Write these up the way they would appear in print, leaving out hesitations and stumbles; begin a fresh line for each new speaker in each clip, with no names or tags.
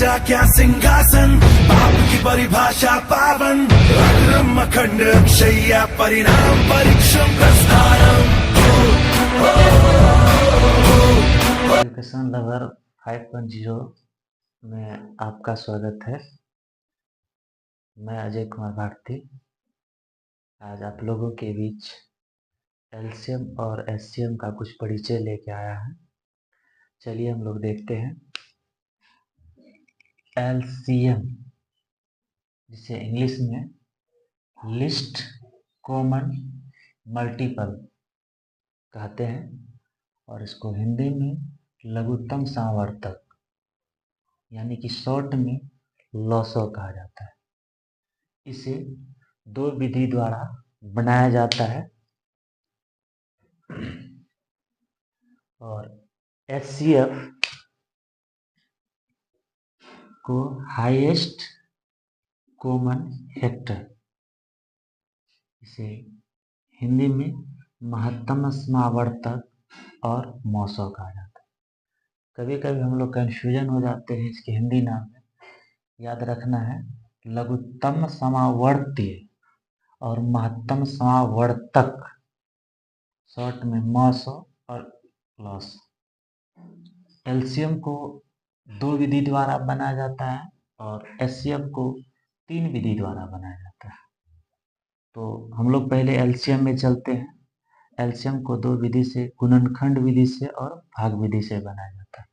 राजा क्या सिंहासन, पाप की परिभाषा पावन, अग्रम अखंड अक्षय्या परिणाम परीक्षम प्रस्थानम।
एजुकेशन लवर 5.0 में आपका स्वागत है। मैं अजय कुमार भारती आज आप लोगों के बीच एलसीएम और एचसीएम का कुछ परिचय लेके आया है। चलिए हम लोग देखते हैं। एलसीएम जिसे इंग्लिश में लिस्ट कॉमन मल्टीपल कहते हैं और इसको हिंदी में लघुत्तम सावर्तक यानी कि शॉर्ट में लॉसो कहा जाता है। इसे दो विधि द्वारा बनाया जाता है और एचसीएफ को हाईएस्ट कॉमन फैक्टर, इसे हिंदी में महत्तम समावर्तक और मॉसो कहा जाता है। कभी कभी हम लोग कंफ्यूजन हो जाते हैं इसके हिंदी नाम में। याद रखना है लघुत्तम समावर्तीय और महत्तम समावर्तक, शॉर्ट में मॉसो और लॉस। एलसीएम को दो विधि द्वारा बनाया जाता है और एचसीएफ को तीन विधि द्वारा बनाया जाता है। तो हम लोग पहले एलसीएम में चलते हैं। एलसीएम को दो विधि से, गुणनखंड विधि से और भाग विधि से बनाया जाता है।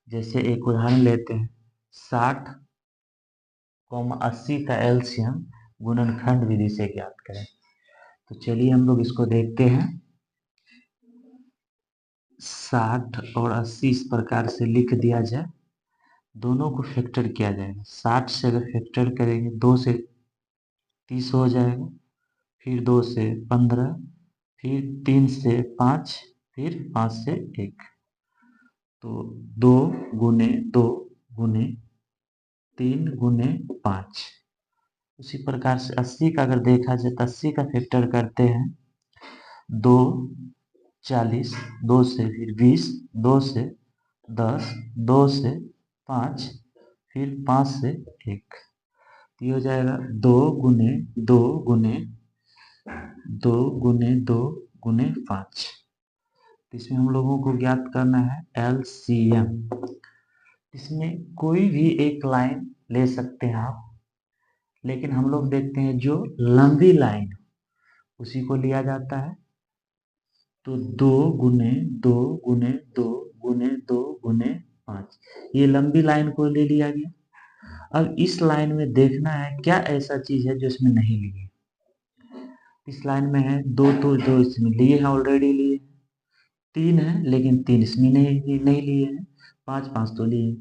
जैसे एक उदाहरण लेते हैं, 60 80 का एलसीएम गुणनखंड विधि से ज्ञात करें। तो चलिए हम लोग इसको देखते हैं। 60 और 80 इस प्रकार से लिख दिया जाए, दोनों को फैक्टर किया जाएगा। 60 से अगर फैक्टर करेंगे 2 से 30 हो जाएगा, फिर 2 से 15, फिर 3 से 5, फिर 5 से 1। तो 2 गुने 2 गुने 3 गुने 5। उसी प्रकार से 80 का अगर देखा जाए तो 80 का फैक्टर करते हैं 2 40, 2 से फिर 20, 2 से 10, 2 से 5, फिर 5 से 1। ये हो जाएगा 2 गुने 2 गुने 2 गुने 2 गुने 5। इसमें हम लोगों को ज्ञात करना है एलसीएम। इसमें कोई भी एक लाइन ले सकते हैं आप, लेकिन हम लोग देखते हैं जो लंबी लाइन उसी को लिया जाता है। तो 2 गुने 2 गुने 2 गुने 2 गुने 5, ये लंबी लाइन को ले लिया गया। अब इस लाइन में देखना है क्या ऐसा चीज है जो इसमें नहीं लिए। इस लाइन में है 2, तो 2 इसमें लिए हैं, ऑलरेडी लिए हैं। 3 है लेकिन 3 इसमें नहीं लिए हैं। 5 5 तो लिए।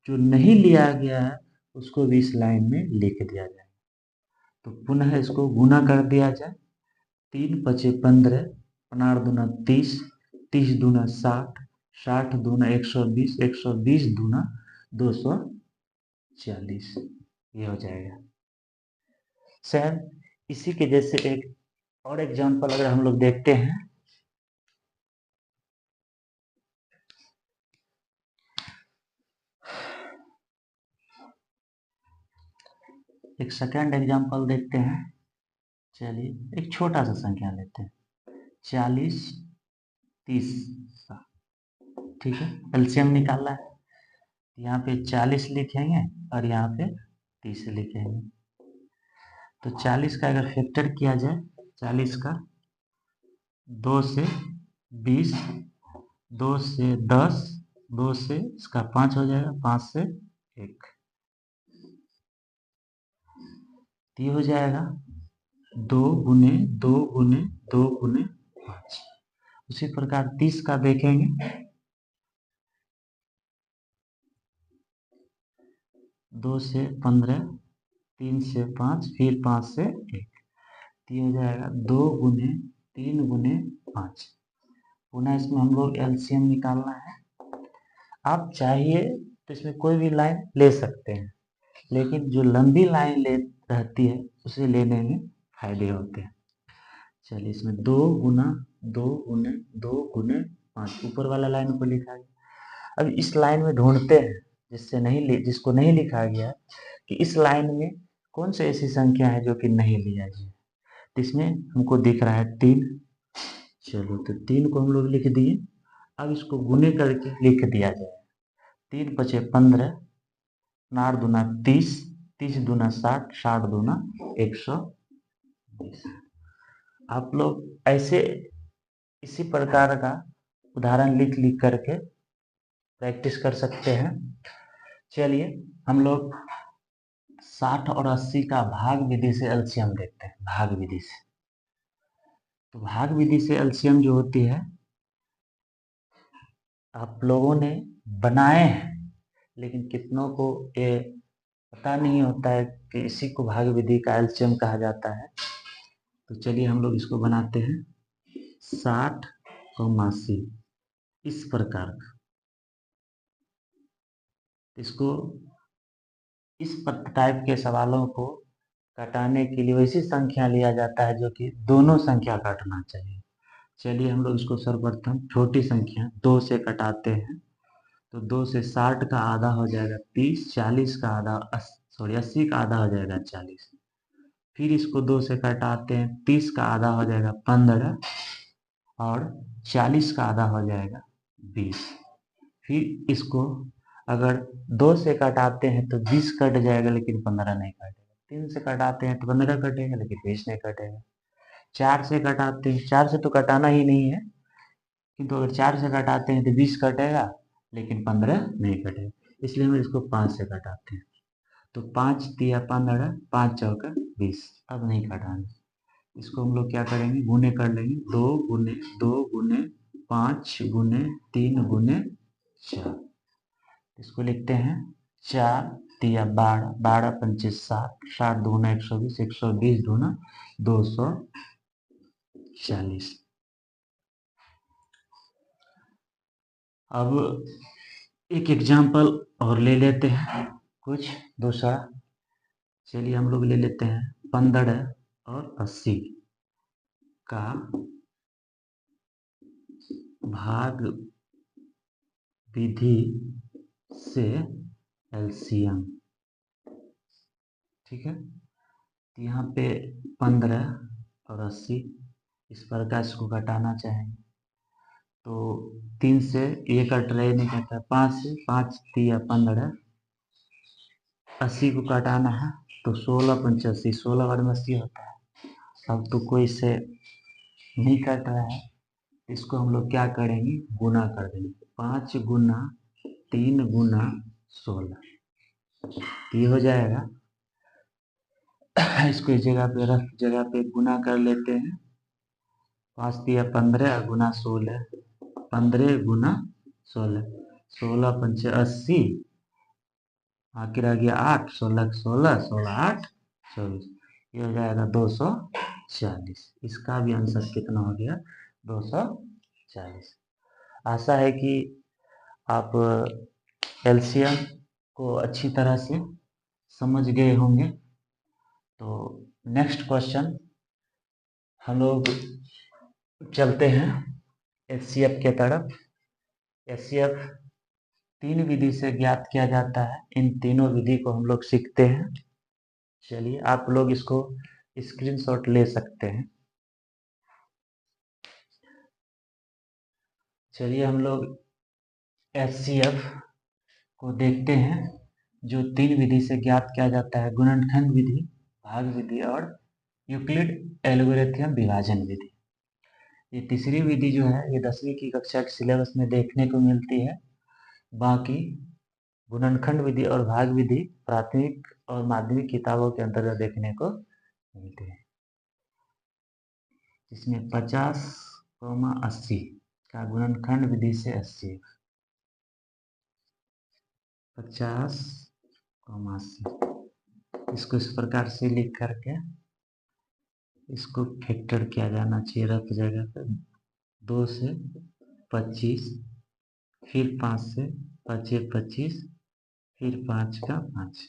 जो नहीं लिया गया है उसको भी इस लाइन में लिख दिया जाए। तो पुनः इसको गुना कर दिया जाए। 3 पचे 15, 15 दूना 30, 30 दूना 60, 60 दूना 120, 120 दूना 240, ये हो जाएगा। सेम इसी के जैसे एक और एग्जांपल अगर हम लोग देखते हैं, एक सेकेंड एग्जांपल देखते हैं। चलिए एक छोटा सा संख्या लेते हैं, 40 30, ठीक है। एलसीएम निकालना है, यहाँ पे 40 लिखेंगे और यहाँ पे 30 लिखेंगे। तो 40 का अगर फैक्टर किया जाए, 40 का 2 से 20, 2 से 10, 2 से इसका 5 हो जाएगा, 5 से 1। ये हो जाएगा 2 गुने 2 गुने 2 गुने 5। उसी प्रकार 30 का देखेंगे, 2 से 15, 3 से 5, फिर 5 से 1। ये हो जाएगा 2 गुने 3 गुने 5। पुनः इसमें हम लोग एलसीएम निकालना है। आप चाहिए तो इसमें कोई भी लाइन ले सकते हैं, लेकिन जो लंबी लाइन रहती है उसे लेने में फायदे होते हैं। चलिए इसमें 2 गुना 2 गुने 2 गुने 5, ऊपर वाला लाइन को लिखा है। अब इस लाइन में ढूंढते हैं जिसको नहीं लिखा गया है कि इस लाइन में कौन सी ऐसी संख्या है जो कि नहीं लिया गया। तो इसमें हमको दिख रहा है 3। चलो तो 3 को हम लोग लिख दिए। अब इसको गुने करके लिख दिया जाए। 3 पचे 15, 8 दूना 30, 30 दूना 60, 60 दूना 120। आप लोग ऐसे इसी प्रकार का उदाहरण लिख लिख करके प्रैक्टिस कर सकते हैं। चलिए हम लोग 60 और 80 का भाग विधि से एलसीएम देखते हैं। भाग विधि से, तो भाग विधि से एलसीएम जो होती है आप लोगों ने बनाए हैं, लेकिन कितनों को ये पता नहीं होता है कि इसी को भाग विधि का एलसीएम कहा जाता है। तो चलिए हम लोग इसको बनाते हैं। 60 और 80 इस प्रकार का, इसको इस टाइप के सवालों को घटाने के लिए वैसी संख्या लिया जाता है जो कि दोनों संख्या काटना चाहिए। चलिए हम लोग इसको सर्वप्रथम छोटी संख्या 2 से कटाते हैं। तो 2 से 60 का आधा हो जाएगा 30, 40 का आधा 80 का आधा हो जाएगा 40। फिर इसको 2 से कटाते हैं, 30 का आधा हो जाएगा 15 और 40 का आधा हो जाएगा 20। फिर इसको अगर 2 से कटाते हैं तो 20 कट जाएगा लेकिन 15 नहीं कटेगा। 3 से कटाते हैं तो 15 कटेगा लेकिन 20 नहीं कटेगा। 4 से कटाते हैं, 4 से तो कटाना ही नहीं है, किंतु अगर 4 से कटाते हैं तो 20 कटेगा लेकिन 15 नहीं कटेगा। इसलिए हम इसको 5 से कटाते हैं। तो 5 तिया 15, 5 चौका 20। अब नहीं कटाना, इसको हम लोग क्या करेंगे, गुने कर लेंगे। 2 गुने 2 गुने 5 गुने 3 गुने 4। इसको लिखते हैं 4 तिया 12, 12 पंचे 60, 60 दूना 120, 120 दूना 240। अब एक एग्जाम्पल और ले लेते हैं कुछ दूसरा। चलिए हम लोग ले लेते हैं 15 और 80 का भाग विधि से एलसीएम। ठीक है, तो यहाँ पे 15 और 80 इस प्रकार इसको घटाना चाहेंगे। तो 3 से ये कट रहे नहीं कटा, 5 से 5 तिया 15, 80 को काटाना है तो 16 पंचासी, 16 बार में 80 होता है। अब तो कोई से नहीं कट रहा है, इसको हम लोग क्या करेंगे, गुना कर देंगे। 5 गुना 3 गुना 16 ये हो जाएगा। इसको इस जगह पे रफ जगह पे गुना कर लेते हैं। 5 तिया 15 गुना 16, 15 गुना 16, 16 पंचे 80, आखिर आ गया 8, 16 16, 16 8 24, ये हो जाएगा 240। इसका भी आंसर कितना हो गया, 240। आशा है कि आप एलसीएम को अच्छी तरह से समझ गए होंगे। तो नेक्स्ट क्वेश्चन हम लोग चलते हैं एचसीएफ के तरफ। एचसीएफ 3 विधि से ज्ञात किया जाता है। इन तीनों विधि को हम लोग सीखते हैं। चलिए आप लोग इसको स्क्रीनशॉट ले सकते हैं। चलिए हम लोग एचसीएफ को देखते हैं, जो 3 विधि से ज्ञात किया जाता है, गुणनखंड विधि, भाग विधि और यूक्लिड एल्गोरिथम विभाजन विधि। ये तीसरी विधि जो है ये 10वीं की कक्षा के सिलेबस में देखने को मिलती है। बाकी गुणनखंड विधि और भाग विधि प्राथमिक और माध्यमिक किताबों के अंतर्गत देखने को मिलती है। इसमें 50,80 का गुणनखंड विधि से 80, 50,80 इसको इस प्रकार से लिख करके इसको फैक्टर किया जाना चाहिए रफ जगह पर। 2 से 25, फिर 5 से 5 25, फिर 5 का 5,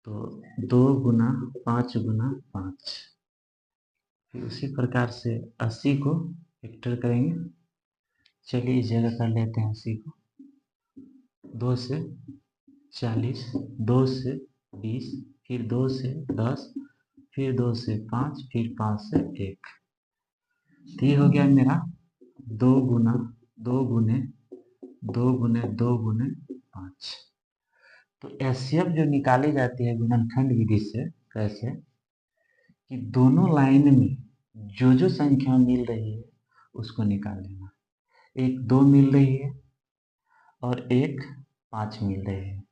तो 2 गुना 5 गुना 5। फिर उसी प्रकार से 80 को फैक्टर करेंगे। चलिए इस जगह कर लेते हैं 80 को। 2 से 40, 2 से 20, फिर 2 से 10, फिर 2 से 5, फिर 5 से 1। तो ये हो गया मेरा 2 गुना 2 गुने 2 गुने 2 गुने 5। तो एचसीएफ जो निकाली जाती है गुणनखंड विधि से, कैसे कि दोनों लाइन में जो जो संख्या मिल रही है उसको निकाल लेना। एक 2 मिल रही है और एक 5 मिल रही है,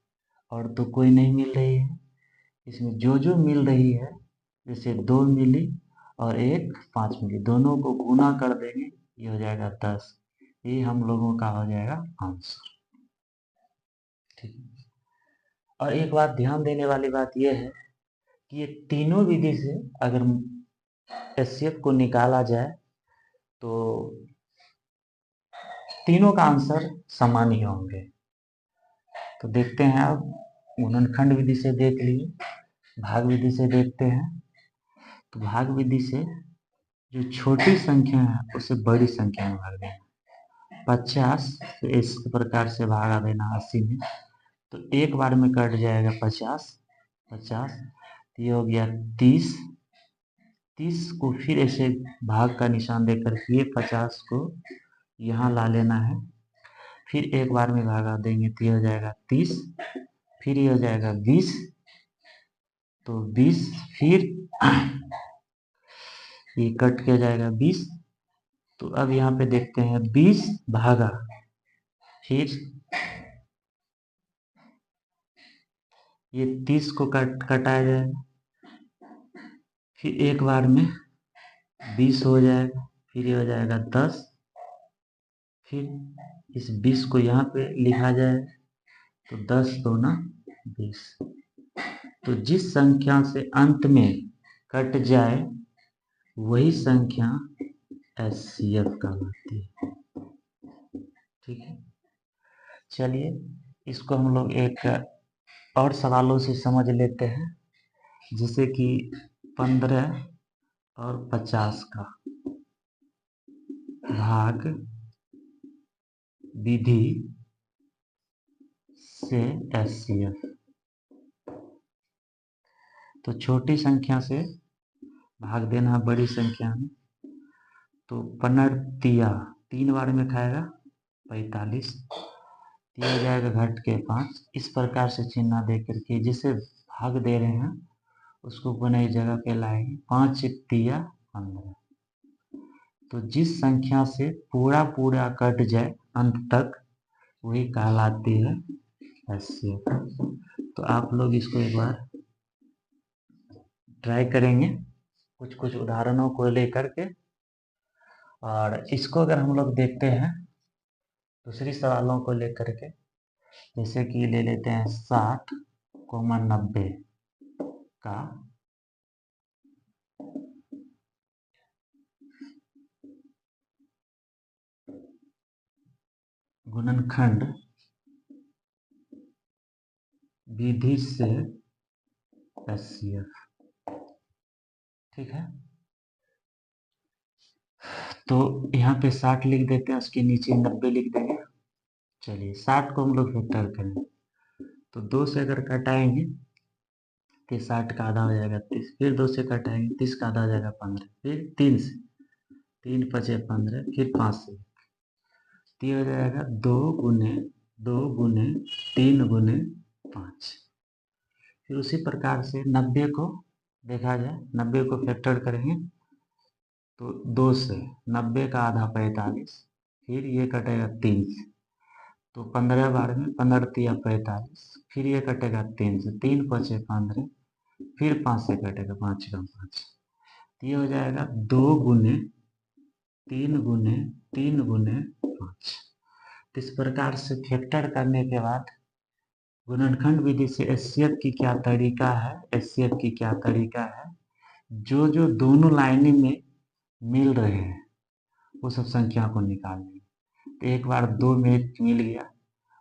और तो कोई नहीं मिल रही है। इसमें जो जो मिल रही है, जैसे 2 मिली और एक 5 मिली, दोनों को गुना कर देंगे, ये हो जाएगा 10। ये हम लोगों का हो जाएगा आंसर। ठीक है। और एक बात ध्यान देने वाली बात यह है कि ये तीनों विधि से अगर एचसीएफ को निकाला जाए तो तीनों का आंसर समान ही होंगे। तो देखते हैं, अब गुणनखंड विधि से देख लिए, भाग विधि से देखते हैं। तो भाग विधि से जो छोटी संख्या है उसे बड़ी संख्या में भाग देना। 50 तो इस प्रकार से भागा देना 80 में, तो एक बार में कट जाएगा 50, 50। तो ये हो गया 30, 30 को फिर ऐसे भाग का निशान देकर के 50 को यहाँ ला लेना है, फिर एक बार में भागा देंगे तो ये हो जाएगा 30, फिर ये हो जाएगा 20, तो 20 फिर ये कट के जाएगा 20। तो अब यहाँ पे देखते हैं 20 भागा, फिर ये 30 को कटाया जाएगा, फिर एक बार में 20 हो जाएगा, फिर ये हो जाएगा 10, फिर इस 20 को यहाँ पे लिखा जाए तो 10 दूना 20। तो जिस संख्या से अंत में कट जाए वही संख्या एचसीएफ कहलाती है। ठीक है, चलिए इसको हम लोग एक और सवालों से समझ लेते हैं, जैसे कि 15 और 50 का भाग विधि से एचसीएफ। तो छोटी संख्या से भाग देना बड़ी संख्या में, तो 15 3 बार में खाएगा 45, दिया जाएगा घट के 5। इस प्रकार से चिन्ह दे करके जिसे भाग दे रहे हैं उसको पुनः जगह पे लाएंगे। 5 तिया 15। तो जिस संख्या से पूरा पूरा कट जाए अंत तक वही कहलाती है एचसीएफ। तो आप लोग इसको एक बार ट्राई करेंगे कुछ कुछ उदाहरणों को लेकर के। और इसको अगर हम लोग देखते हैं दूसरी सवालों को लेकर के, जैसे कि ले लेते हैं 60, 90 का गुणनखंड विधि से एचसीएफ। ठीक है, तो यहाँ पे 60 लिख देते हैं, उसके नीचे 90 लिख देंगे। चलिए 60 को हम लोग फैक्टर करेंगे तो 2 से अगर कटाएंगे तो 60 का आधा हो जाएगा 30, फिर 2 से कटाएंगे 30 का आधा हो जाएगा 15, फिर 3 से 3 पचे 15, फिर 5 से तो हो जाएगा 2 गुने 2 गुने 3 गुने 5। फिर उसी प्रकार से 90 को देखा जाए, 90 को फैक्टर करेंगे तो 2 से 90 का आधा 45, फिर ये कटेगा 3 से, तो 15 बार में 15 तिया 45, फिर ये कटेगा 3 से, 3 पचे 15, फिर 5 से कटेगा 5 का 5। तो ये हो जाएगा 2 गुने 3 गुने 3 गुने 5। तो इस प्रकार से फैक्टर करने के बाद गुणनखंड विधि से एचसीएफ की क्या तरीका है, एचसीएफ की क्या तरीका है, जो जो दोनों लाइनें में मिल रहे हैं वो सब संख्या को निकाल लेंगे। तो एक बार 2 मिल गया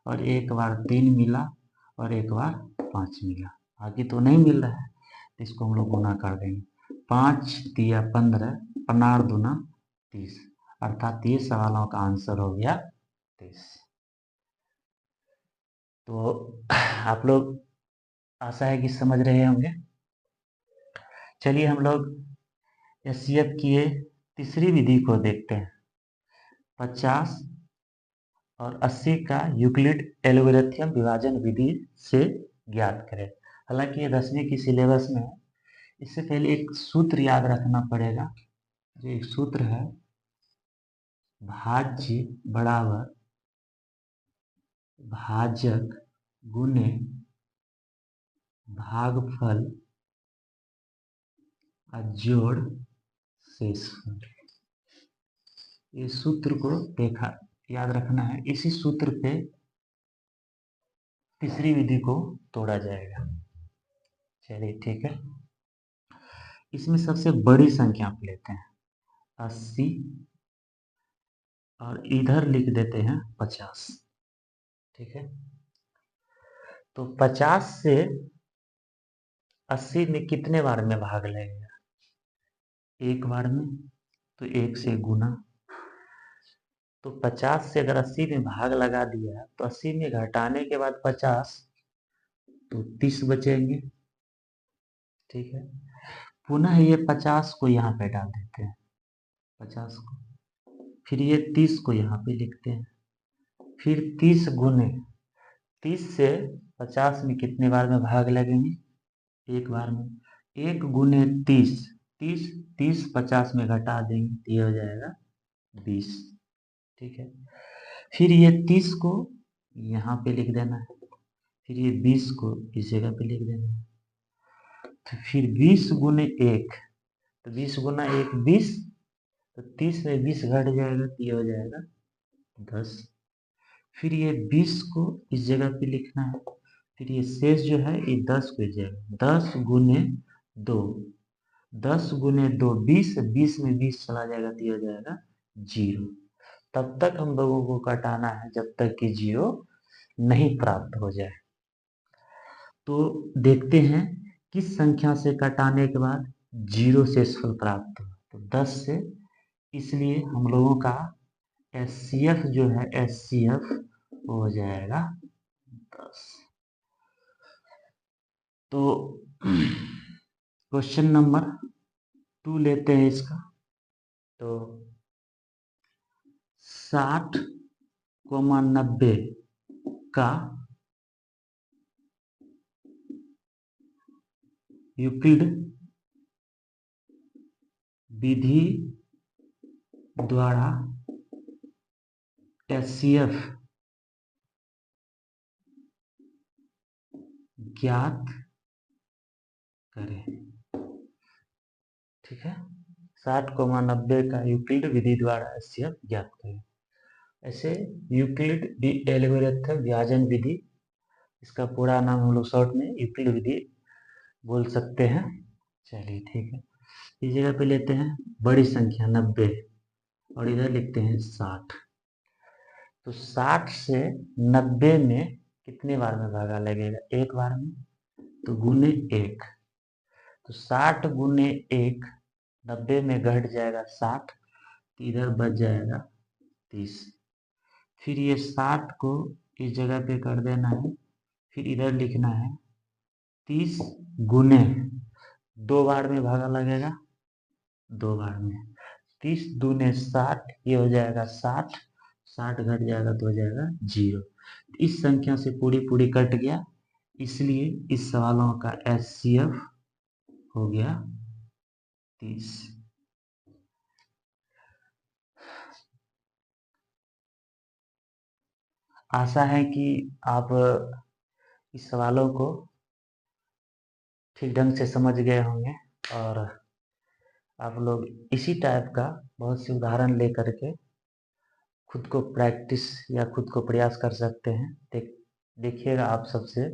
और एक बार 3 मिला और एक बार 5 मिला, बाकी तो नहीं मिल रहा है, तो इसको हम लोग गुना कर देंगे। 5 तिया 15, 15 दूना 30, अर्थात ये सवालों का आंसर हो गया 30। तो आप लोग आशा है कि समझ रहे होंगे। चलिए हम लोग एचसीएफ की ये तीसरी विधि को देखते हैं। 50 और 80 का यूक्लिड एल्गोरिथम विभाजन विधि से ज्ञात करें। हालांकि ये 10वीं की सिलेबस में है। इससे पहले एक सूत्र याद रखना पड़ेगा। जो एक सूत्र है, भाज्य बराबर भाजक गुने भागफल का जोड़ शेषफल। ये सूत्र को याद रखना है। इसी सूत्र पे तीसरी विधि को तोड़ा जाएगा। चलिए ठीक है। इसमें सबसे बड़ी संख्या आप लेते हैं 80 और इधर लिख देते हैं 50। ठीक है। तो 50 से 80 में कितने बार में भाग लगेगा? एक बार में। तो 1 से गुना। तो 50 से अगर 80 में भाग लगा दिया तो 80 में घटाने के बाद 50 तो 30 बचेंगे। ठीक है। पुनः ये 50 को यहाँ पे डाल देते हैं, 50 को। फिर ये 30 को यहाँ पे लिखते हैं। फिर 30 गुने 30 से 50 में कितने बार में भाग लगेंगे? एक बार में। 1 गुने 30, 30 50 में घटा देंगे तो ये हो जाएगा 20। ठीक है। फिर ये 30 को यहाँ पे लिख देना है। फिर ये 20 को इस जगह पे लिख देना है। तो फिर 20 गुने 1, तो 20 गुना 1 20, तो 30 में 20 घट जाएगा तो ये हो जाएगा 10। फिर ये 20 को इस जगह पे लिखना है। फिर ये शेष जो है ये 10 को इस जगह, 10 गुने 2, 10 गुने 2 20, 20 में 20 चला जाएगा तो ये हो जाएगा 0। तब तक हम लोगों को काटाना है जब तक कि 0 नहीं प्राप्त हो जाए। तो देखते हैं किस संख्या से कटाने के बाद 0 शेषफल प्राप्त हो। तो 10 से, इसलिए हम लोगों का एचसीएफ जो है, एचसीएफ हो जाएगा 10। तो क्वेश्चन नंबर 2 लेते हैं इसका। तो 60,90 का यूक्लिड विधि द्वारा एचसीएफ ज्ञात करें। ठीक है। 60,90 का यूक्लिड विधि द्वारा एचसीएफ ज्ञात करें। ऐसे यूक्लिड एल्गोरिथम विभाजन विधि, इसका पूरा नाम हम लोग शॉर्ट में यूक्लिड विधि बोल सकते हैं। चलिए ठीक है। इस जगह पे लेते हैं बड़ी संख्या 90 और इधर लिखते हैं 60। तो 60 से 90 में कितने बार में भागा लगेगा? एक बार में। तो गुने 1, तो 60 गुने 1, 90 में घट जाएगा 60, तो इधर बच जाएगा 30। फिर ये 60 को इस जगह पे कर देना है। फिर इधर लिखना है 30 गुने 2 बार में भागा लगेगा, 2 बार में। 30 दूने 60, ये हो जाएगा 60, 60 घट जाएगा तो हो जाएगा 0। इस संख्या से पूरी पूरी कट गया, इसलिए इस सवालों का एचसीएफ हो गया 30। आशा है कि आप इस सवालों को ठीक ढंग से समझ गए होंगे और आप लोग इसी टाइप का बहुत से उदाहरण लेकर के खुद को प्रैक्टिस या खुद को प्रयास कर सकते हैं। देखिएगा आप सबसे